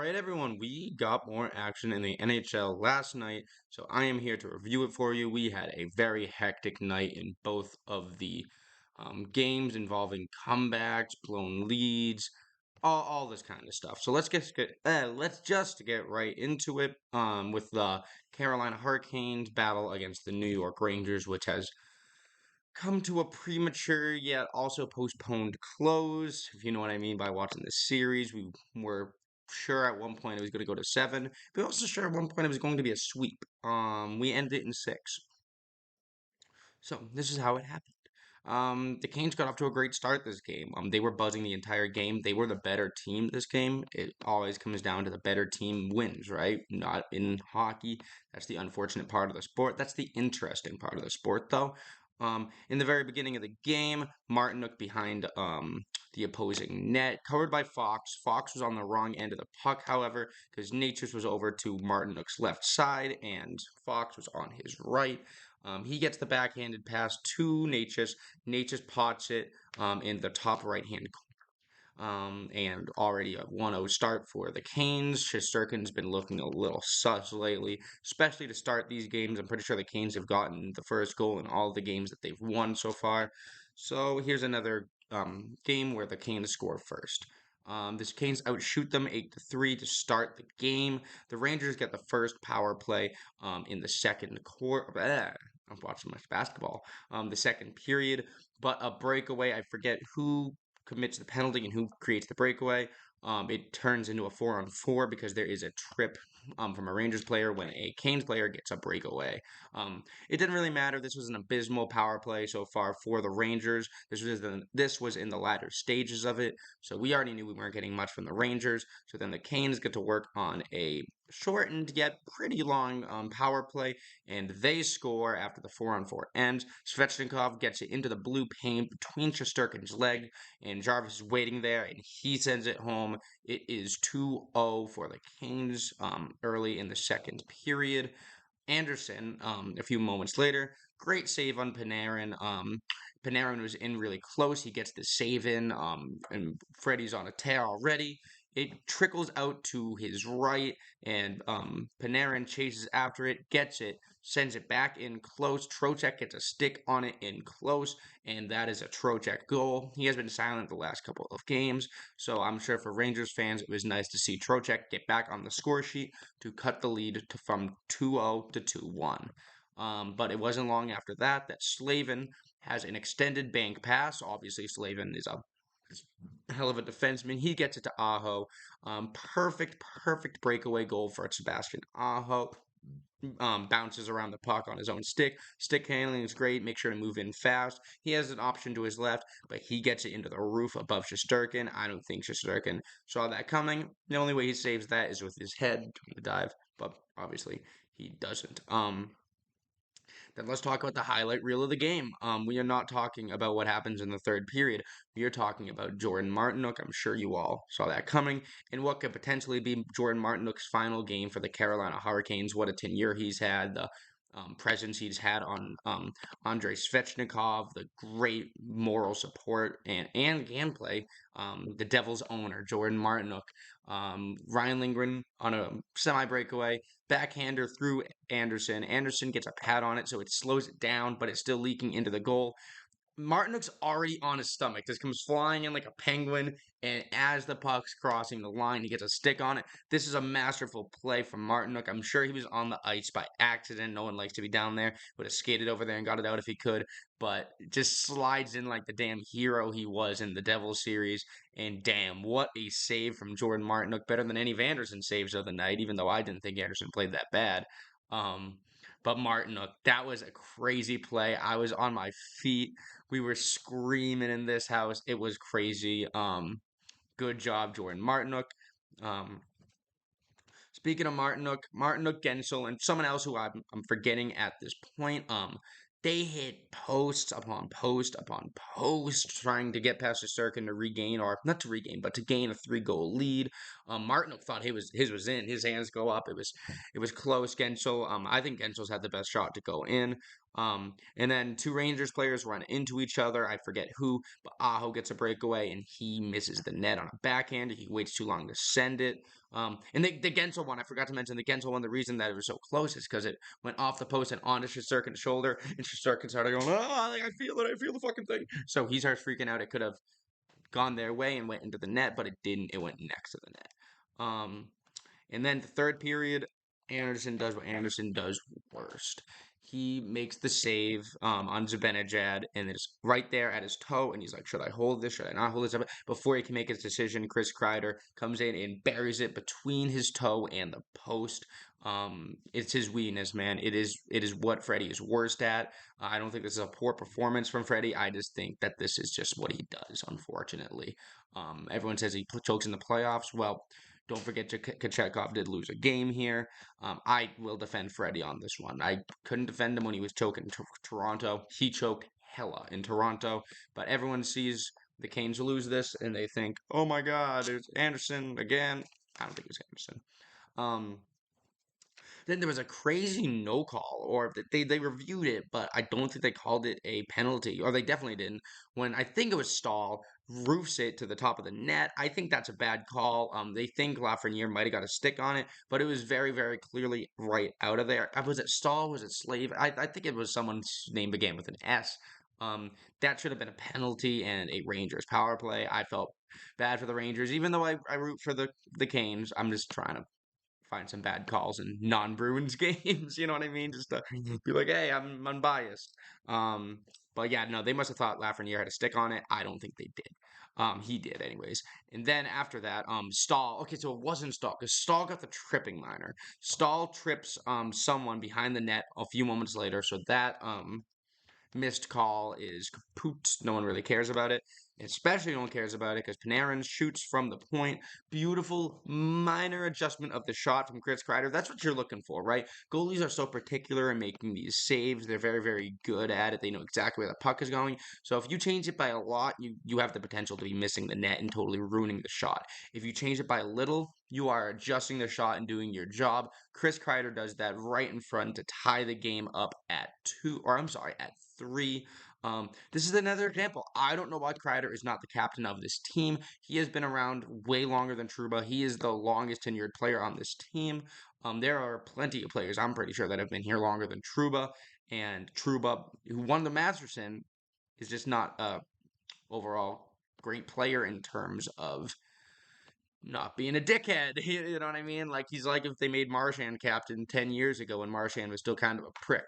right, everyone, we got more action in the NHL last night, so I am here to review it for you. We had a very hectic night in both of the games involving comebacks, blown leads, all this kind of stuff. So let's just get right into it with the Carolina Hurricanes battle against the New York Rangers, which has come to a premature yet also postponed close. If you know what I mean by watching this series, we were sure at one point it was going to go to seven. We were also sure at one point it was going to be a sweep. We ended it in six. So this is how it happened. The Canes got off to a great start this game. They were buzzing the entire game. They were the better team this game. It always comes down to the better team wins, right? Not in hockey. That's the unfortunate part of the sport. That's the interesting part of the sport, though. In the very beginning of the game, Martinook behind the opposing net, covered by Fox. Fox was on the wrong end of the puck, however, because Natchez was over to Martinook's left side and Fox was on his right. He gets the backhanded pass to Natchez. Natchez pots it in the top right-hand corner. And already a 1-0 start for the Canes. Shesterkin's been looking a little sus lately, especially to start these games. I'm pretty sure the Canes have gotten the first goal in all the games that they've won so far. So here's another game where the Canes score first. This Canes outshoot them 8-3 to start the game. The Rangers get the first power play in the second quarter. I'm watching much basketball. The second period, but a breakaway. I forget who commits the penalty and who creates the breakaway. It turns into a 4-on-4 because there is a trip from a Rangers player when a Canes player gets a breakaway. It didn't really matter. This was an abysmal power play so far for the Rangers. This was in the latter stages of it, so we already knew we weren't getting much from the Rangers. So then the Canes get to work on a shortened yet pretty long power play, and they score after the 4-on-4 ends. Svechnikov gets it into the blue paint between Shesterkin's leg, and Jarvis is waiting there, and he sends it home. It is 2-0 for the Canes early in the second period. Anderson, a few moments later, great save on Panarin. Panarin was in really close. He gets the save in, and Freddie's on a tear already. It trickles out to his right, and Panarin chases after it, gets it, sends it back in close. Trocheck gets a stick on it in close, and that is a Trocheck goal. He has been silent the last couple of games, so I'm sure for Rangers fans, it was nice to see Trocheck get back on the score sheet to cut the lead from 2-0 to 2-1. But it wasn't long after that Slavin has an extended bank pass. Obviously, Slavin is a hell of a defenseman. He gets it to Aho. Perfect breakaway goal for Sebastian Aho. Bounces around the puck on his own stick. Stick handling is great. Make sure to move in fast. He has an option to his left, but he gets it into the roof above Shesterkin. I don't think Shesterkin saw that coming. The only way he saves that is with his head doing the dive, but obviously he doesn't. Then let's talk about the highlight reel of the game. We are not talking about what happens in the third period. We are talking about Jordan Martinook. I'm sure you all saw that coming, and what could potentially be Jordan Martinook's final game for the Carolina Hurricanes. What a tenure he's had. The presence he's had on Andrei Svechnikov, the great moral support and gameplay. The Devils' owner, Jordan Martinook. Ryan Lindgren on a semi breakaway, backhander through Anderson. Anderson gets a pad on it, so it slows it down, but it's still leaking into the goal. Martinook's already on his stomach. This comes flying in like a penguin, and as the puck's crossing the line, he gets a stick on it. This is a masterful play from Martinook. I'm sure he was on the ice by accident. No one likes to be down there. Would have skated over there and got it out if he could, but just slides in like the damn hero he was in the Devils series. And damn, what a save from Jordan Martinook. Better than any Anderson saves of the night, even though I didn't think Anderson played that bad. Um, but Martinook, that was a crazy play. I was on my feet. We were screaming in this house. It was crazy. Good job, Jordan Martinook. Um, Speaking of Martinook, Gensel, and someone else who I'm forgetting at this point, they hit post upon post upon post, trying to get past the circuit to regain, or not to regain, but to gain a 3-goal lead. Martinook thought his was in. His hands go up. It was close. Gensel, I think Gensel's had the best shot to go in. And then two Rangers players run into each other. I forget who, but Aho gets a breakaway and he misses the net on a backhand. He waits too long to send it. And the Gensel one, I forgot to mention the Gensel one. The reason that it was so close is because it went off the post and onto Shesterkin's shoulder, and Shesterkin started going, "Oh, like, I feel the fucking thing." So he starts freaking out. It could have gone their way and went into the net, but it didn't. It went next to the net. And then the third period, Anderson does what Anderson does worst. He makes the save on Zibanejad, and it's right there at his toe, and he's like, should I hold this? Should I not hold this? Before he can make his decision, Chris Kreider comes in and buries it between his toe and the post. It's his weakness, man. It is what Freddie is worst at. I don't think this is a poor performance from Freddie. I just think that this is just what he does, unfortunately. Everyone says he chokes in the playoffs. Well, don't forget Kochetkov did lose a game here. I will defend Freddie on this one. I couldn't defend him when he was choking Toronto. He choked hella in Toronto, but everyone sees the Canes lose this and they think, oh my God, it's Anderson again. I don't think it was Anderson. Um, then there was a crazy no call, or they reviewed it, but I don't think they called it a penalty, or they definitely didn't. When I think it was Stahl roofs it to the top of the net. I think that's a bad call. They think Lafreniere might have got a stick on it, but it was very, very clearly right out of there. Was it Stahl? Was it Slave? I think it was someone's name began with an S. That should have been a penalty and a Rangers power play. I felt bad for the Rangers, even though I root for the Canes. I'm just trying to find some bad calls in non-Bruins games. You know what I mean? Just to be like, hey, I'm unbiased. Um, but yeah, no, they must have thought Lafreniere had a stick on it. I don't think they did. He did, anyways. And then after that, Stahl. Okay, so it wasn't Stahl because Stahl got the tripping minor. Stahl trips someone behind the net a few moments later, so that missed call is kaput. No one really cares about it. Especially no one cares about it because Panarin shoots from the point. Beautiful minor adjustment of the shot from Chris Kreider. That's what you're looking for, right? Goalies are so particular in making these saves. They're very, very good at it. They know exactly where the puck is going. So if you change it by a lot, you have the potential to be missing the net and totally ruining the shot. If you change it by a little, you are adjusting the shot and doing your job. Chris Kreider does that right in front to tie the game up at at 3. This is another example. I don't know why Kreider is not the captain of this team. He has been around way longer than Trouba. He is the longest tenured player on this team. There are plenty of players, I'm pretty sure, that have been here longer than Trouba. And Trouba, who won the Masterson, is just not a overall great player in terms of not being a dickhead. You know what I mean? Like, he's like if they made Marchand captain 10 years ago when Marchand was still kind of a prick.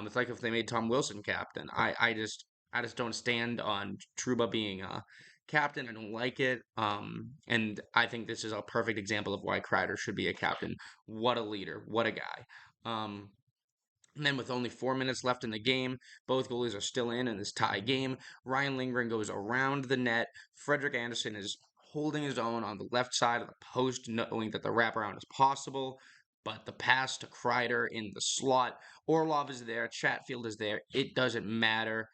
It's like if they made Tom Wilson captain. I just don't stand on Truba being a captain. I don't like it. And I think this is a perfect example of why Kreider should be a captain. What a leader. What a guy. And then with only 4 minutes left in the game, both goalies are still in this tie game. Ryan Lindgren goes around the net. Frederik Andersen is holding his own on the left side of the post, knowing that the wraparound is possible. But the pass to Kreider in the slot, Orlov is there, Chatfield is there. It doesn't matter.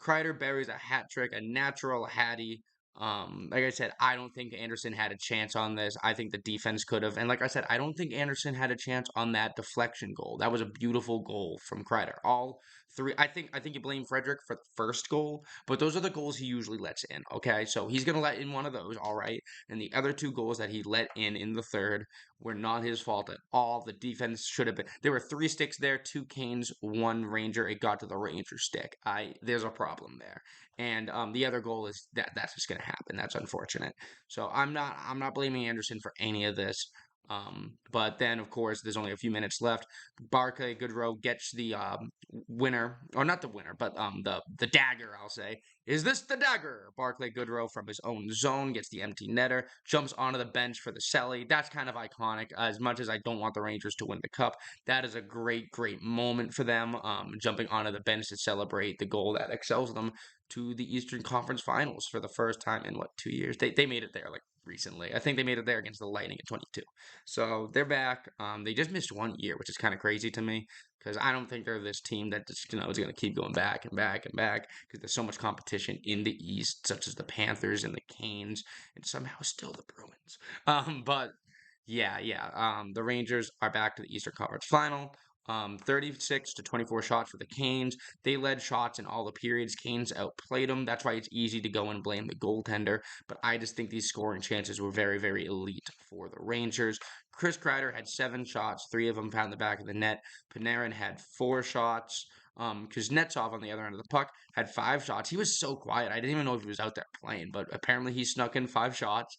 Kreider buries a hat trick, a natural hattie. Like I said, I don't think Anderson had a chance on this. I think the defense could have. And like I said, I don't think Anderson had a chance on that deflection goal. That was a beautiful goal from Kreider. All three. I think you blame Frederick for the first goal, but those are the goals he usually lets in. Okay, so he's gonna let in one of those, all right. And the other two goals that he let in the third were not his fault at all. The defense should have been. There were 3 sticks there, 2 Canes, 1 Ranger. It got to the Ranger stick. There's a problem there. And the other goal is that's just going to happen. That's unfortunate. So I'm not blaming Anderson for any of this. But then of course there's only a few minutes left. Barclay Goodrow gets the winner, or not the winner, but the dagger. I'll say, is this the dagger? Barclay Goodrow from his own zone gets the empty netter, jumps onto the bench for the celly. That's kind of iconic. As much as I don't want the Rangers to win the cup, that is a great, great moment for them. Jumping onto the bench to celebrate the goal that excels them to the Eastern Conference Finals for the first time in 2 years. They made it there like recently. I think they made it there against the Lightning in 22. So they're back. They just missed 1 year, which is kind of crazy to me because I don't think they're this team that just is going to keep going back and back and back because there's so much competition in the East, such as the Panthers and the Canes, and somehow still the Bruins. But yeah. The Rangers are back to the Eastern Conference Final. 36 to 24 shots for the Canes. They led shots in all the periods. Canes outplayed them. That's why it's easy to go and blame the goaltender. But I just think these scoring chances were very, very elite for the Rangers. Chris Kreider had 7 shots, 3 of them found the back of the net. Panarin had 4 shots. Kuznetsov on the other end of the puck had 5 shots. He was so quiet. I didn't even know if he was out there playing, but apparently he snuck in 5 shots.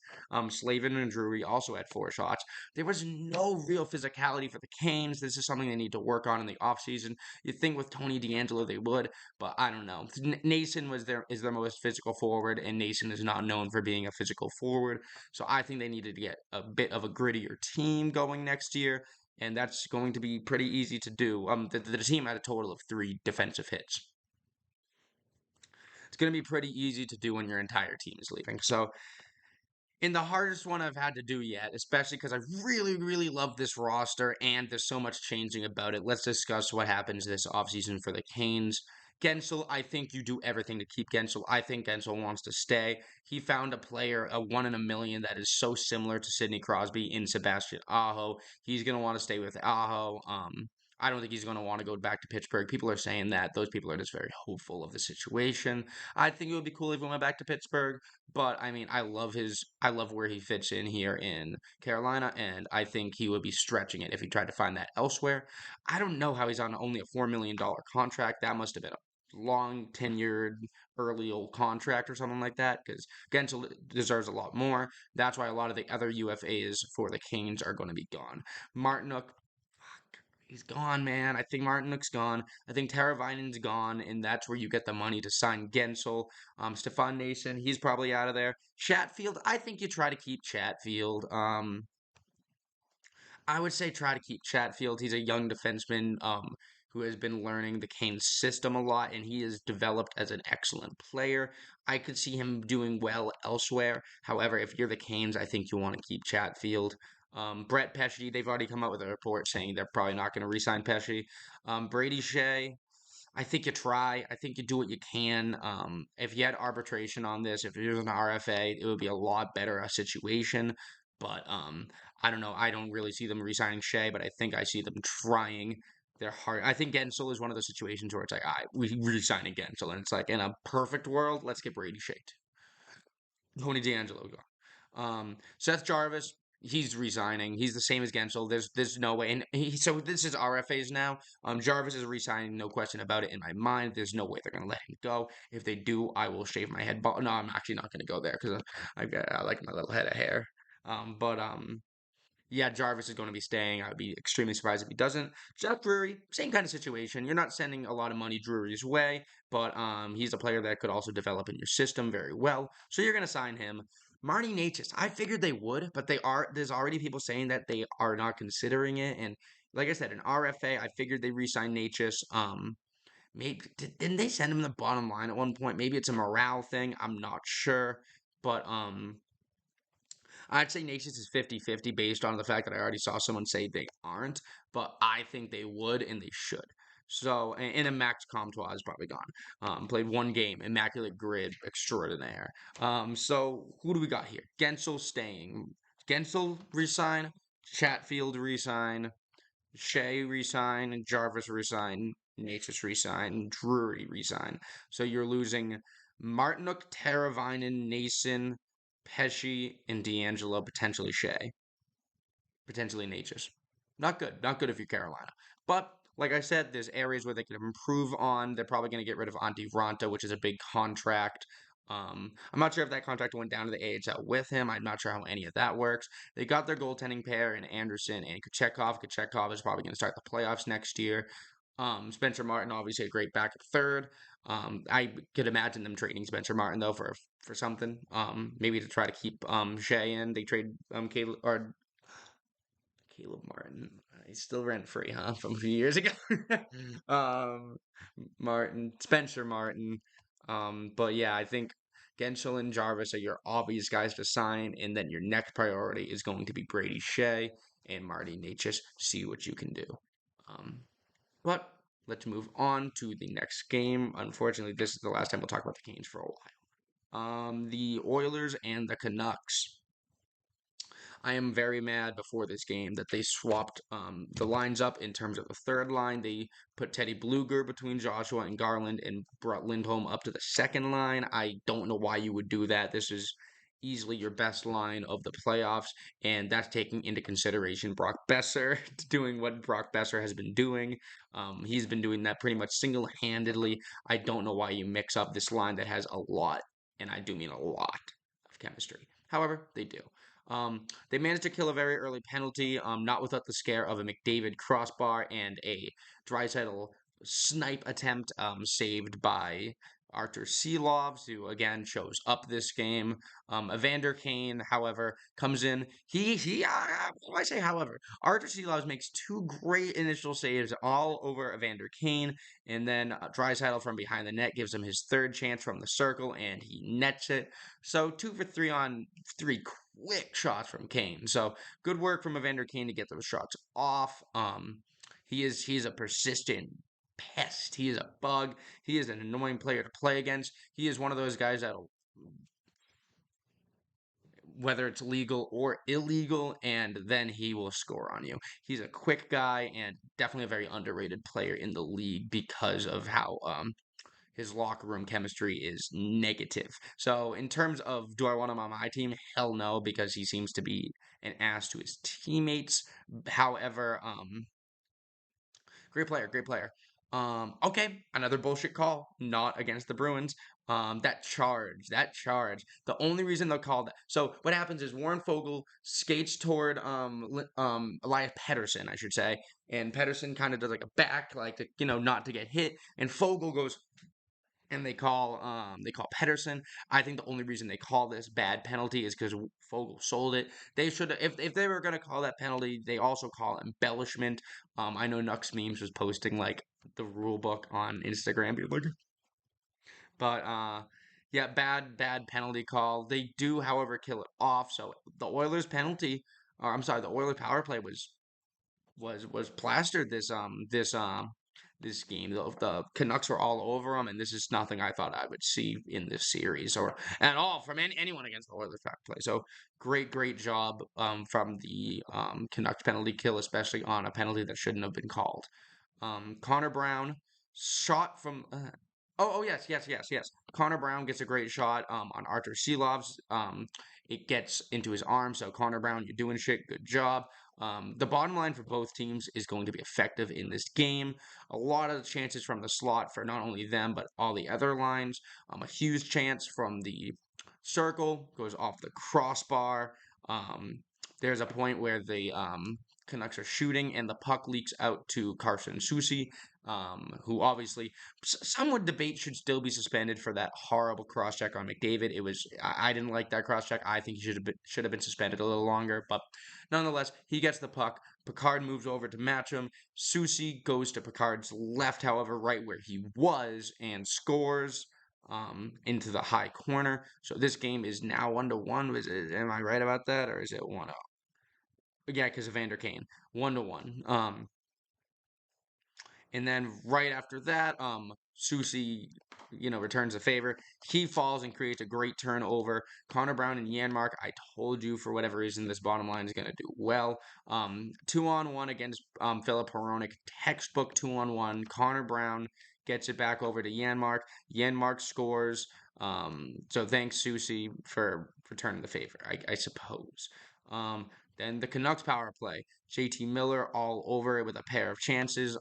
Slavin and Drury also had 4 shots. There was no real physicality for the Canes. This is something they need to work on in the offseason. You'd think with Tony DeAngelo they would, but I don't know. Nason is their most physical forward, and Nason is not known for being a physical forward. So I think they needed to get a bit of a grittier team going next year, and that's going to be pretty easy to do. The team had a total of 3 defensive hits. It's going to be pretty easy to do when your entire team is leaving. So in the hardest one I've had to do yet, especially because I really, really love this roster and there's so much changing about it. Let's discuss what happens this offseason for the Canes. Gensel, I think you do everything to keep Gensel. I think Gensel wants to stay. He found a player, a 1 in a million, that is so similar to Sidney Crosby in Sebastian Aho. He's going to want to stay with Aho. I don't think he's going to want to go back to Pittsburgh. People are saying that. Those people are just very hopeful of the situation. I think it would be cool if he went back to Pittsburgh. But I mean, I love where he fits in here in Carolina, and I think he would be stretching it if he tried to find that elsewhere. I don't know how he's on only a $4 million contract. That must have been a long tenured early old contract or something like that because Gensel deserves a lot more. That's why a lot of the other UFAs for the Canes are going to be gone. Martinuk, he's gone, man. I think Martinuk's gone. I think Teravainen's gone, and that's where you get the money to sign Gensel. Stefan Nason, he's probably out of there. Chatfield, I think you try to keep Chatfield. I would say try to keep Chatfield. He's a young defenseman who has been learning the Canes system a lot, and he has developed as an excellent player. I could see him doing well elsewhere. However, if you're the Canes, I think you want to keep Chatfield. Brett Pesce, they've already come out with a report saying they're probably not going to re-sign Pesce. Brady Shea, I think you try. I think you do what you can. If you had arbitration on this, if it was an RFA, it would be a lot better a situation. But I don't know. I don't really see them re-signing Shea, but I think I see them trying their hard. I think Gensel is one of those situations where it's like, we re-signing Gensel, and it's like in a perfect world, let's get Brady Shea. Tony DeAngelo gone. Seth Jarvis, he's resigning. He's the same as Gensel. There's no way. And so this is RFAs now. Jarvis is resigning, no question about it in my mind. There's no way they're gonna let him go. If they do, I will shave my head. But no, I'm actually not gonna go there because I like my little head of hair. But yeah, Jarvis is going to be staying. I would be extremely surprised if he doesn't. Jeff Drury, same kind of situation. You're not sending a lot of money Drury's way, but he's a player that could also develop in your system very well. So you're going to sign him. Marty Necas, I figured they would, but there's already people saying that they are not considering it. And like I said, an RFA, I figured they re-sign Necas. Maybe didn't they send him the bottom line at one point? Maybe it's a morale thing. I'm not sure, but I'd say Nations is 50-50 based on the fact that I already saw someone say they aren't, but I think they would and they should. So, and a Max Comtois is probably gone. Played 1 game, immaculate grid extraordinaire. So who do we got here? Gensel staying. Gensel resign. Chatfield resign. Shea resign. Jarvis resign. Natchez resign. Drury resign. So you're losing Martinuk, Teravainen, Nason, Pesci, and DeAngelo, potentially Shea, potentially Natchez. Not good. Not good if you're Carolina. But like I said, there's areas where they can improve on. They're probably going to get rid of Antti Ranta, which is a big contract. I'm not sure if that contract went down to the AHL with him. I'm not sure how any of that works. They got their goaltending pair in Anderson and Kochetkov. Kochetkov is probably going to start the playoffs next year. Spencer Martin, obviously a great backup third. I could imagine them trading Spencer Martin though for something. Maybe to try to keep Shea in. They trade Caleb Martin. He's still rent free, huh? From a few years ago. um, Spencer Martin. But yeah, I think Gensel and Jarvis are your obvious guys to sign, and then your next priority is going to be Brady Shea and Marty Necas. See what you can do. Um, but let's move on to the next game. Unfortunately, this is the last time we'll talk about the Canes for a while. The Oilers and the Canucks. I am very mad before this game that they swapped the lines up in terms of the third line. They put Teddy Bluger between Joshua and Garland and brought Lindholm up to the second line. I don't know why you would do that. This is easily your best line of the playoffs, and that's taking into consideration Brock Besser doing what Brock Besser has been doing. He's been doing that pretty much single-handedly. I don't know why you mix up this line that has a lot, and I do mean a lot, of chemistry. However, they do. They managed to kill a very early penalty, not without the scare of a McDavid crossbar and a Draisaitl snipe attempt, saved by Artur Silovs, who again shows up this game. Evander Kane, however, comes in. What do I say, however? Artur Silovs makes two great initial saves all over Evander Kane, and then Draisaitl from behind the net gives him his third chance from the circle, and he nets it. So 2 for 3 on 3 quick shots from Kane. So good work from Evander Kane to get those shots off. He's a persistent pest. He is a bug. He is an annoying player to play against. He is one of those guys that'll, whether it's legal or illegal, and then he will score on you. He's a quick guy and definitely a very underrated player in the league because of how his locker room chemistry is negative. So in terms of do I want him on my team? Hell no, because he seems to be an ass to his teammates. However, great player, great player. Okay, another bullshit call, not against the Bruins. That charge. The only reason they'll call that. So what happens is Warren Fogle skates toward Elias Pettersson, I should say, and Pettersson kind of does like a back, like to, not to get hit, and Fogle goes and they call Pettersson. I think the only reason they call this bad penalty is because Fogle sold it. They should, if they were gonna call that penalty, they also call embellishment. I know Nux Memes was posting like the rule book on Instagram, being like, but yeah, bad penalty call. They do, however, kill it off. So the Oilers penalty, or I'm sorry, the Oilers power play was plastered this game. The Canucks were all over them, and this is nothing I thought I would see in this series or at all from anyone against the Oilers back play. So great job from the Canucks penalty kill, especially on a penalty that shouldn't have been called. Connor Brown shot from. Yes. Connor Brown gets a great shot on Artur Silovs. It gets into his arm. So Connor Brown, you're doing shit. Good job. The bottom line for both teams is going to be effective in this game. A lot of chances from the slot for not only them but all the other lines. A huge chance from the circle goes off the crossbar. There's a point where the Canucks are shooting and the puck leaks out to Carson Soucy, who obviously some would debate should still be suspended for that horrible cross check on McDavid. I didn't like that cross check. I think he should have been suspended a little longer, but nonetheless, he gets the puck. Picard moves over to match him. Soucy goes to Picard's left, however, right where he was, and scores into the high corner. So this game is now 1-1. Am I right about that, or is it 1-0? Yeah, because of Vander Kane, 1-1. And then right after that, Soucy, returns the favor. He falls and creates a great turnover. Connor Brown and Janmark, I told you for whatever reason this bottom line is going to do well. 2-on-1 against Philip Hronek, textbook 2-on-1. Connor Brown gets it back over to Janmark. Janmark scores. So thanks Soucy for returning the favor, I suppose. Then the Canucks power play. JT Miller all over it with a pair of chances.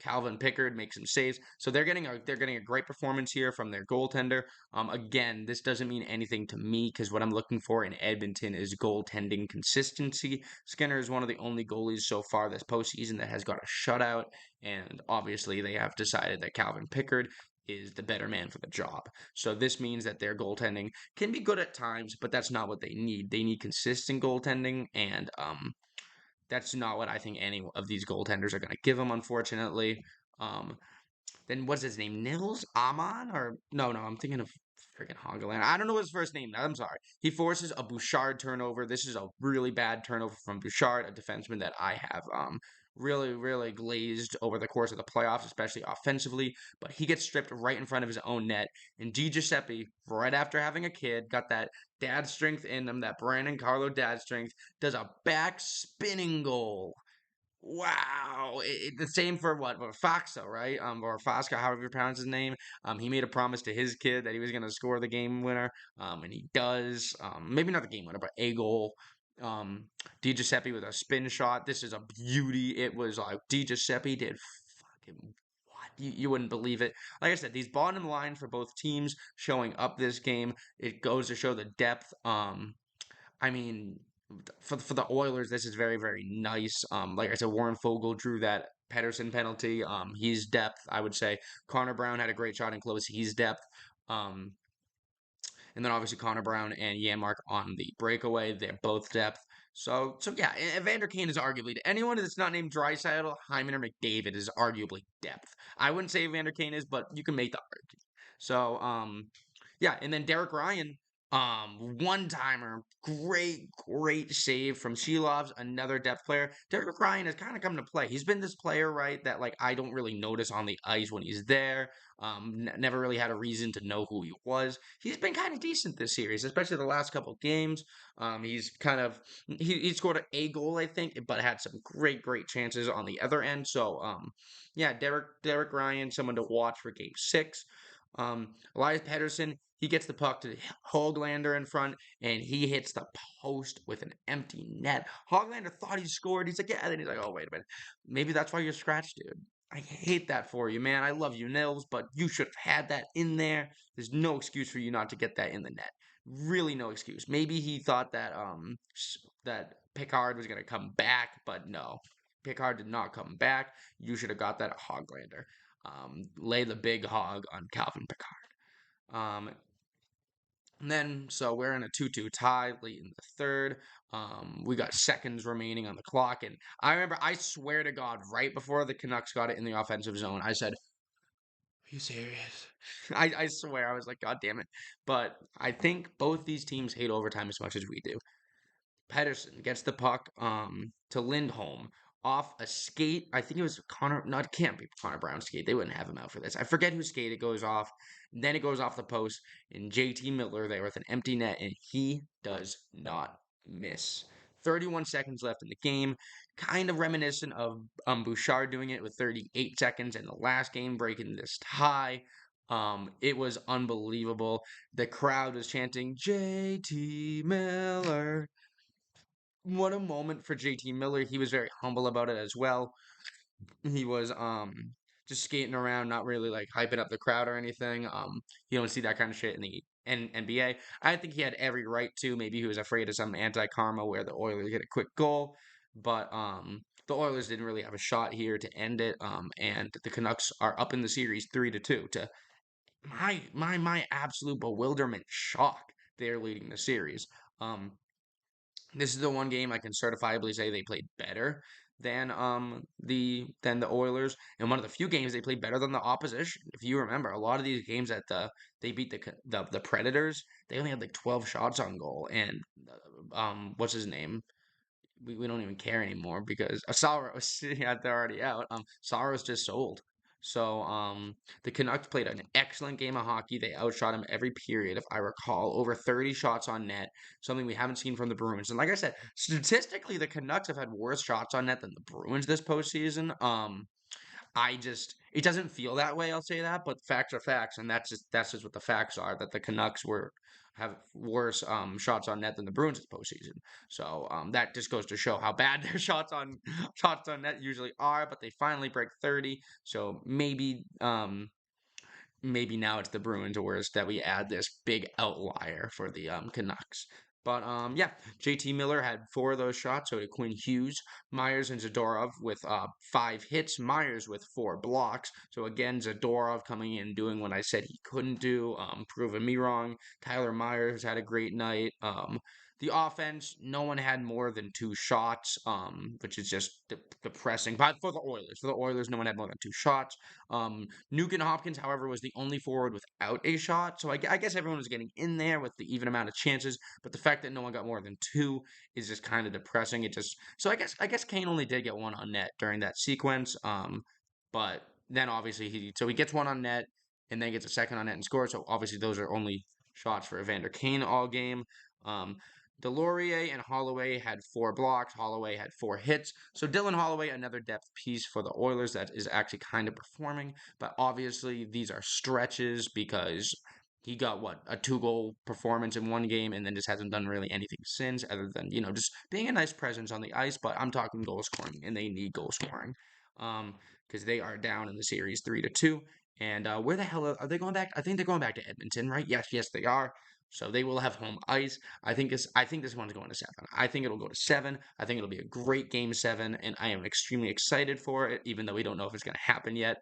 Calvin Pickard makes some saves. So they're getting a great performance here from their goaltender. Again, this doesn't mean anything to me because what I'm looking for in Edmonton is goaltending consistency. Skinner is one of the only goalies so far this postseason that has got a shutout, and obviously they have decided that Calvin Pickard is the better man for the job. So this means that their goaltending can be good at times, but that's not what they need. They need consistent goaltending, and that's not what I think any of these goaltenders are going to give them, unfortunately. Then what's his name? Nils Aman? Or no, I'm thinking of Freaking Hogland. I don't know his first name. I'm sorry. He forces a Bouchard turnover. This is a really bad turnover from Bouchard, a defenseman that I have really glazed over the course of the playoffs, especially offensively. But he gets stripped right in front of his own net. And Di Giuseppe, right after having a kid, got that dad strength in him, that Brandon Carlo dad strength, does a back spinning goal. Wow. The same for what? Faxa, right? Or Fasca, however you pronounce his name. He made a promise to his kid that he was going to score the game winner. And he does. Maybe not the game winner, but a goal. Di Giuseppe with a spin shot. This is a beauty. It was like Di Giuseppe did fucking what? You wouldn't believe it. Like I said, these bottom lines for both teams showing up this game. It goes to show the depth. I mean, for the Oilers, this is very nice. Like I said, Warren Fogle drew that Pedersen penalty. He's depth, I would say. Connor Brown had a great shot in close. He's depth. Um, and then obviously Connor Brown and Yanmark on the breakaway. They're both depth. So yeah, Evander Kane is arguably anyone that's not named Draisaitl, Hyman, or McDavid is arguably depth. I wouldn't say Evander Kane is, but you can make the argument. So yeah, and then Derek Ryan, one timer, great save from Shilovs, another depth player. Derek Ryan has kind of come to play. He's been this player, right, that like I don't really notice on the ice when he's there. Never really had a reason to know who he was. He's been kind of decent this series, especially the last couple games. He's kind of he scored a goal, I think, but had some great chances on the other end. So yeah, Derek Ryan, someone to watch for Game 6. Elias Pettersson, he gets the puck to Hoglander in front, and he hits the post with an empty net. Hoglander thought he scored. He's like, yeah. Then he's like, oh, wait a minute. Maybe that's why you're scratched, dude. I hate that for you, man. I love you, Nils, but you should have had that in there. There's no excuse for you not to get that in the net. Really, no excuse. Maybe he thought that that Pickard was gonna come back, but no, Pickard did not come back. You should have got that at Hoglander. Lay the big hog on Calvin Pickard. And then, so we're in a 2-2 tie late in the third. We got seconds remaining on the clock. And I remember, I swear to God, right before the Canucks got it in the offensive zone, I said, are you serious? I swear, I was like, God damn it. But I think both these teams hate overtime as much as we do. Pedersen gets the puck to Lindholm off a skate. I think it was Connor. No, it can't be Connor Brown's skate. They wouldn't have him out for this. I forget whose skate it goes off. Then it goes off the post, and JT Miller there with an empty net, and he does not miss. 31 seconds left in the game. Kind of reminiscent of Bouchard doing it with 38 seconds in the last game, breaking this tie. It was unbelievable. The crowd was chanting JT Miller. What a moment for JT Miller. He was very humble about it as well. He was just skating around, not really like hyping up the crowd or anything. You don't see that kind of shit in the NBA. I think he had every right to. Maybe he was afraid of some anti-karma where the Oilers get a quick goal, but the Oilers didn't really have a shot here to end it. And the Canucks are up in the series 3-2. To my absolute bewilderment, shock, they're leading the series. This is the one game I can certifiably say they played better than the Oilers, and one of the few games they played better than the opposition. If you remember, a lot of these games that they beat the Predators, they only had like 12 shots on goal, and what's his name? We don't even care anymore because Saros, yeah, they're already out. Saros just sold. So the Canucks played an excellent game of hockey. They outshot him every period, if I recall. Over 30 shots on net, something we haven't seen from the Bruins. And like I said, statistically, the Canucks have had worse shots on net than the Bruins this postseason. It doesn't feel that way, I'll say that, but facts are facts, and that's just what the facts are, that the Canucks have worse shots on net than the Bruins this postseason. So that just goes to show how bad their shots on net usually are, but they finally break 30. So maybe now it's the Bruins worst that we add this big outlier for the Canucks. But yeah, JT Miller had 4 of those shots, so did Quinn Hughes. Myers and Zadorov with 5 hits. Myers with 4 blocks. So again, Zadorov coming in doing what I said he couldn't do, proving me wrong. Tyler Myers had a great night. The offense, no one had more than two shots, which is just depressing. But for the Oilers, no one had more than two shots. Nuke and Hopkins, however, was the only forward without a shot. So I guess everyone was getting in there with the even amount of chances. But the fact that no one got more than two is just kind of depressing. It just so I guess Kane only did get one on net during that sequence. But then obviously he gets one on net and then gets a second on net and scores. So obviously those are only shots for Evander Kane all game. Um, Delorier and Holloway had 4 blocks. Holloway had 4 hits. So Dylan Holloway, another depth piece for the Oilers that is actually kind of performing. But obviously these are stretches because he got a 2-goal performance in one game and then just hasn't done really anything since other than, just being a nice presence on the ice. But I'm talking goal scoring and they need goal scoring. Because they are down in the series 3-2. And where the hell are they going back? I think they're going back to Edmonton, right? Yes, they are. So they will have home ice. I think this one's going to 7. I think it'll go to 7. I think it'll be a great game 7, and I am extremely excited for it, even though we don't know if it's going to happen yet.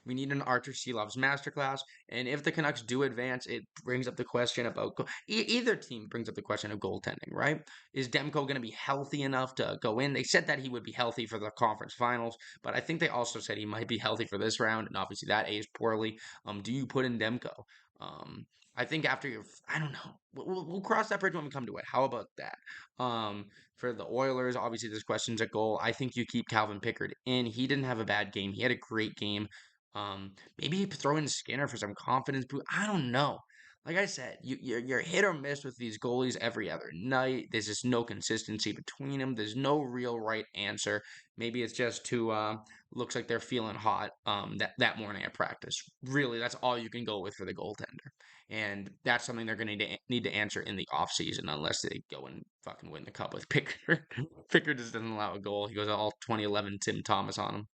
We need an Archer Seelov's masterclass. And if the Canucks do advance, it brings up the question about either team brings up the question of goaltending, right? Is Demko going to be healthy enough to go in? They said that he would be healthy for the conference finals, but I think they also said he might be healthy for this round, and obviously that aged poorly. Do you put in Demko? Um, I think after I don't know. We'll cross that bridge when we come to it. How about that? For the Oilers, obviously this question's a goal. I think you keep Calvin Pickard in. He didn't have a bad game. He had a great game. Maybe you throw in Skinner for some confidence boost. I don't know. Like I said, you're hit or miss with these goalies every other night. There's just no consistency between them. There's no real right answer. Maybe it's just too looks like they're feeling hot that morning at practice. Really, that's all you can go with for the goaltender. And that's something they're going to need to answer in the offseason unless they go and fucking win the cup with Pickard. Pickard just doesn't allow a goal. He goes all 2011 Tim Thomas on him.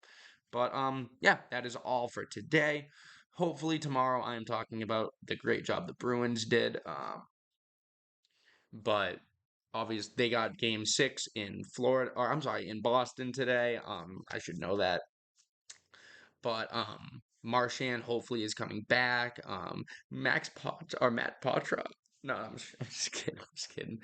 But yeah, that is all for today. Hopefully tomorrow I am talking about the great job the Bruins did. But obviously they got game 6 in Florida, or I'm sorry, in Boston today. I should know that. But Marchand hopefully is coming back. Matt Potra. No, I'm just kidding. I'm just kidding.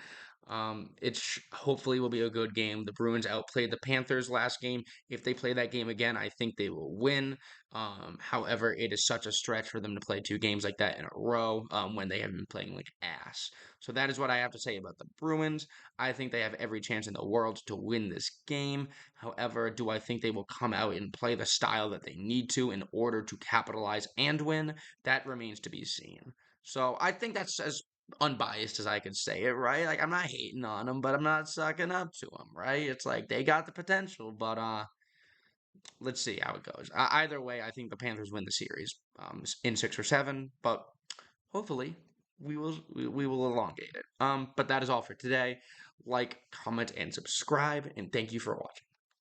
Hopefully will be a good game. The Bruins outplayed the Panthers last game. If they play that game again, I think they will win. However, it is such a stretch for them to play 2 games like that in a row when they have been playing like ass. So that is what I have to say about the Bruins. I think they have every chance in the world to win this game. However, do I think they will come out and play the style that they need to in order to capitalize and win? That remains to be seen. So I think that's as unbiased as I could say it, right? Like I'm not hating on them, but I'm not sucking up to them, right? It's like they got the potential, but let's see how it goes. Either way, I think the Panthers win the series in 6 or 7, but hopefully we will elongate it. But that is all for today. Like, comment, and subscribe, and thank you for watching.